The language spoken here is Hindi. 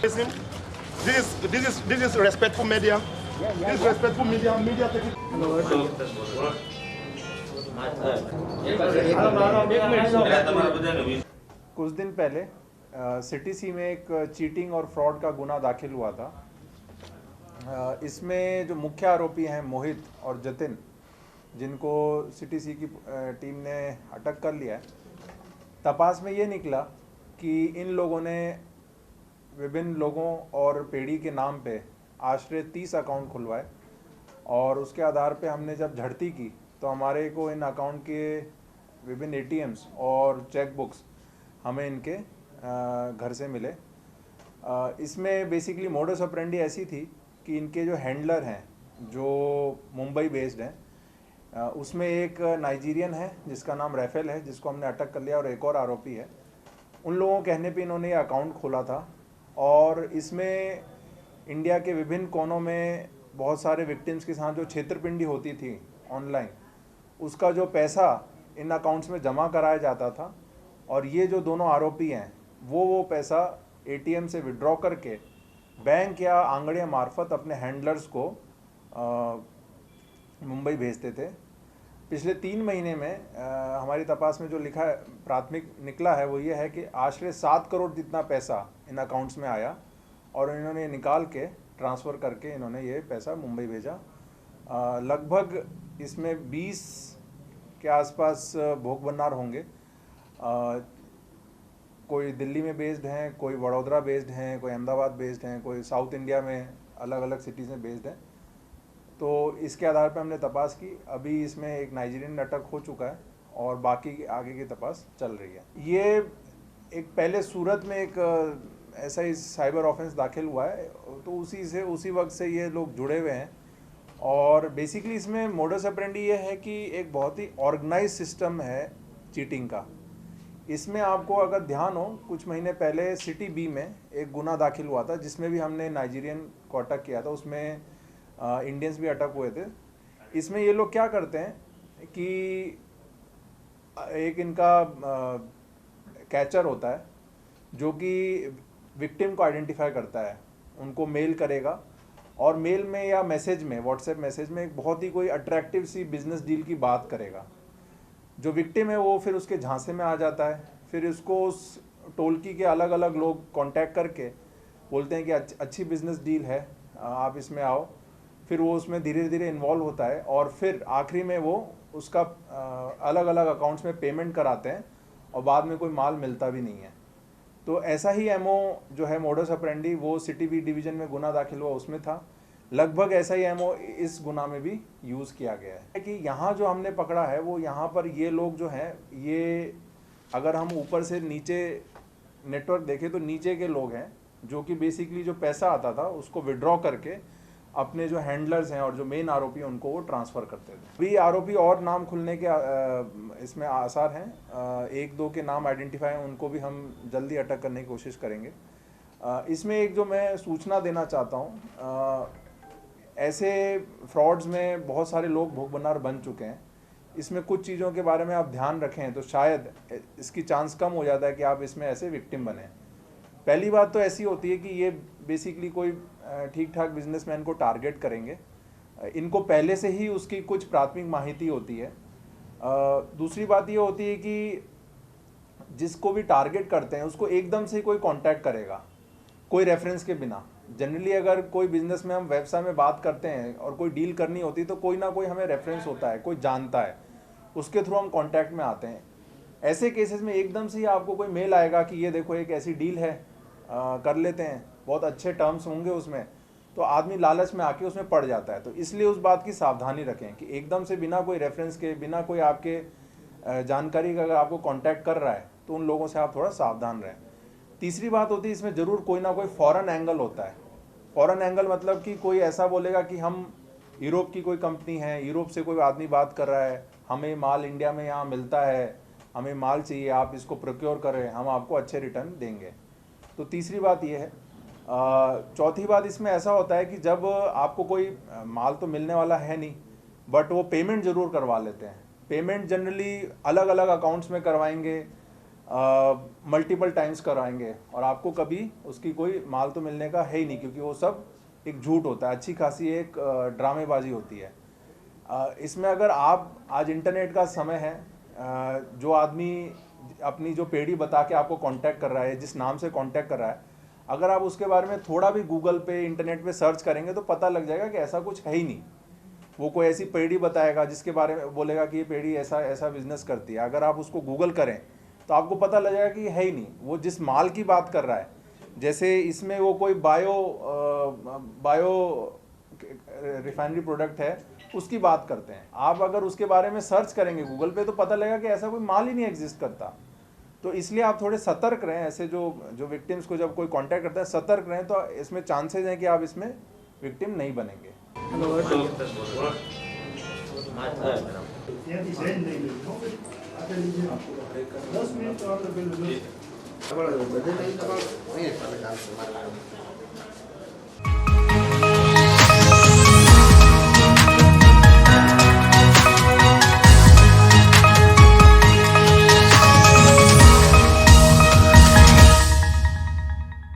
Listen, this is respectful media. This is respectful media. Media take it. कुछ दिन पहले सिटी सी में एक चीटिंग और फ्रॉड का गुना दाखिल हुआ था। इसमें जो मुख्य आरोपी हैं मोहित और जतिन, जिनको सिटी सी की टीम ने अटक कर लिया है। तपास में ये निकला कि इन लोगों ने विभिन्न लोगों और पेड़ी के नाम पे आश्रय 30 अकाउंट खुलवाए और उसके आधार पे हमने जब झड़ती की तो हमारे को इन अकाउंट के विभिन्न एटीएम्स और चेक बुक्स हमें इनके घर से मिले। इसमें बेसिकली मोडस ऑपरेंडी ऐसी थी कि इनके जो हैंडलर हैं जो मुंबई बेस्ड हैं, उसमें एक नाइजीरियन है जिसका नाम राफेल है, जिसको हमने अटक कर लिया, और एक और आरोपी है। उन लोगों के कहने पे इन्होंने ये अकाउंट खोला था और इसमें इंडिया के विभिन्न कोनों में बहुत सारे विक्टिम्स के साथ जो छेतरपिंडी होती थी ऑनलाइन, उसका जो पैसा इन अकाउंट्स में जमा कराया जाता था और ये जो दोनों आरोपी हैं वो पैसा एटीएम से विड्रॉ करके बैंक या आंगड़िया मार्फत अपने हैंडलर्स को मुंबई भेजते थे। पिछले 3 महीने में हमारी तपास में जो लिखा है, प्राथमिक निकला है, वो ये है कि आश्रय 7 करोड़ जितना पैसा इन अकाउंट्स में आया और इन्होंने निकाल के ट्रांसफ़र करके इन्होंने ये पैसा मुंबई भेजा। लगभग इसमें 20 के आसपास भोग भंडार होंगे। कोई दिल्ली में बेस्ड हैं, कोई वडोदरा बेस्ड हैं, कोई अहमदाबाद बेस्ड हैं, कोई साउथ इंडिया में अलग अलग सिटीज़ में बेस्ड हैं। तो इसके आधार पर हमने तपास की। अभी इसमें एक नाइजीरियन अटक हो चुका है और बाकी आगे की तपास चल रही है। ये एक पहले सूरत में एक ऐसा ही साइबर ऑफेंस दाखिल हुआ है, तो उसी वक्त से ये लोग जुड़े हुए हैं। और बेसिकली इसमें मोडस ऑपरेंडी ये है कि एक बहुत ही ऑर्गेनाइज सिस्टम है चीटिंग का। इसमें आपको अगर ध्यान हो, कुछ महीने पहले सिटी बी में एक गुना दाखिल हुआ था जिसमें भी हमने नाइजीरियन को अटक किया था। उसमें इंडियंस भी अटक हुए थे। इसमें ये लोग क्या करते हैं कि एक इनका कैचर होता है जो कि विक्टिम को आइडेंटिफाई करता है, उनको मेल करेगा और मेल में या मैसेज में, व्हाट्सएप मैसेज में एक बहुत ही कोई अट्रैक्टिव सी बिजनेस डील की बात करेगा। जो विक्टिम है वो फिर उसके झांसे में आ जाता है। फिर इसको उस टोलकी के अलग अलग लोग कांटेक्ट करके बोलते हैं कि अच्छी बिजनेस डील है, आप इसमें आओ। फिर वो उसमें धीरे धीरे इन्वॉल्व होता है और फिर आखिरी में वो उसका अलग अलग अकाउंट्स में पेमेंट कराते हैं और बाद में कोई माल मिलता भी नहीं है। तो ऐसा ही एमओ जो है मोडस ऑपरेंडी, वो सिटी बी डिवीज़न में गुना दाखिल हुआ उसमें था। लगभग ऐसा ही एमओ इस गुना में भी यूज़ किया गया है कि यहाँ जो हमने पकड़ा है वो यहाँ पर ये लोग जो हैं, ये अगर हम ऊपर से नीचे नेटवर्क देखें तो नीचे के लोग हैं जो कि बेसिकली जो पैसा आता था उसको विड्रॉ करके अपने जो हैंडलर्स हैं और जो मेन आरोपी हैं उनको वो ट्रांसफ़र करते थे। अभी आरोपी और नाम खुलने के इसमें आसार हैं। 1-2 के नाम आइडेंटिफाई हैं, उनको भी हम जल्दी अटक करने की कोशिश करेंगे। इसमें एक जो मैं सूचना देना चाहता हूँ, ऐसे फ्रॉड्स में बहुत सारे लोग भोग भंडार बन चुके हैं। इसमें कुछ चीज़ों के बारे में आप ध्यान रखें तो शायद इसकी चांस कम हो जाता है कि आप इसमें ऐसे विक्टिम बने। पहली बात तो ऐसी होती है कि ये बेसिकली कोई ठीक ठाक बिजनेसमैन को टारगेट करेंगे। इनको पहले से ही उसकी कुछ प्राथमिक माहिती होती है। दूसरी बात ये होती है कि जिसको भी टारगेट करते हैं उसको एकदम से कोई कांटेक्ट करेगा, कोई रेफरेंस के बिना। जनरली अगर कोई बिजनेस में हम व्यवसाय में बात करते हैं और कोई डील करनी होती है तो कोई ना कोई हमें रेफरेंस होता है, कोई जानता है, उसके थ्रू हम कांटेक्ट में आते हैं। ऐसे केसेस में एकदम से ही आपको कोई मेल आएगा कि ये देखो एक ऐसी डील है, कर लेते हैं, बहुत अच्छे टर्म्स होंगे उसमें, तो आदमी लालच में आके उसमें पड़ जाता है। तो इसलिए उस बात की सावधानी रखें कि एकदम से बिना कोई रेफरेंस के, बिना कोई आपके जानकारी का अगर आपको कांटेक्ट कर रहा है तो उन लोगों से आप थोड़ा सावधान रहें। तीसरी बात होती है इसमें ज़रूर कोई ना कोई फॉरेन एंगल होता है। फॉरेन एंगल मतलब कि कोई ऐसा बोलेगा कि हम यूरोप की कोई कंपनी है, यूरोप से कोई आदमी बात कर रहा है, हमें माल इंडिया में यहाँ मिलता है, हमें माल चाहिए, आप इसको प्रोक्योर करें, हम आपको अच्छे रिटर्न देंगे। तो तीसरी बात ये है। चौथी बात इसमें ऐसा होता है कि जब आपको कोई माल तो मिलने वाला है नहीं, बट वो पेमेंट ज़रूर करवा लेते हैं। पेमेंट जनरली अलग अलग अकाउंट्स में करवाएंगे। मल्टीपल टाइम्स कराएंगे और आपको कभी उसकी कोई माल तो मिलने का है ही नहीं, क्योंकि वो सब एक झूठ होता है, अच्छी खासी एक ड्रामेबाजी होती है। इसमें अगर आप आज इंटरनेट का समय है, जो आदमी अपनी जो पेड़ी बता के आपको कांटेक्ट कर रहा है, जिस नाम से कांटेक्ट कर रहा है, अगर आप उसके बारे में थोड़ा भी गूगल पे इंटरनेट पे सर्च करेंगे तो पता लग जाएगा कि ऐसा कुछ है ही नहीं। वो कोई ऐसी पेड़ी बताएगा जिसके बारे में बोलेगा कि ये पेड़ी ऐसा ऐसा बिजनेस करती है, अगर आप उसको गूगल करें तो आपको पता लग जाएगा कि है ही नहीं। वो जिस माल की बात कर रहा है, जैसे इसमें वो कोई बायो रिफाइनरी प्रोडक्ट है उसकी बात करते हैं, आप अगर उसके बारे में सर्च करेंगे गूगल पे तो पता लगेगा कि ऐसा कोई माल ही नहीं एग्जिस्ट करता। तो इसलिए आप थोड़े सतर्क रहें, ऐसे जो विक्टिम्स को जब कोई कांटेक्ट करता है सतर्क रहें, तो इसमें चांसेस हैं कि आप इसमें विक्टिम नहीं बनेंगे।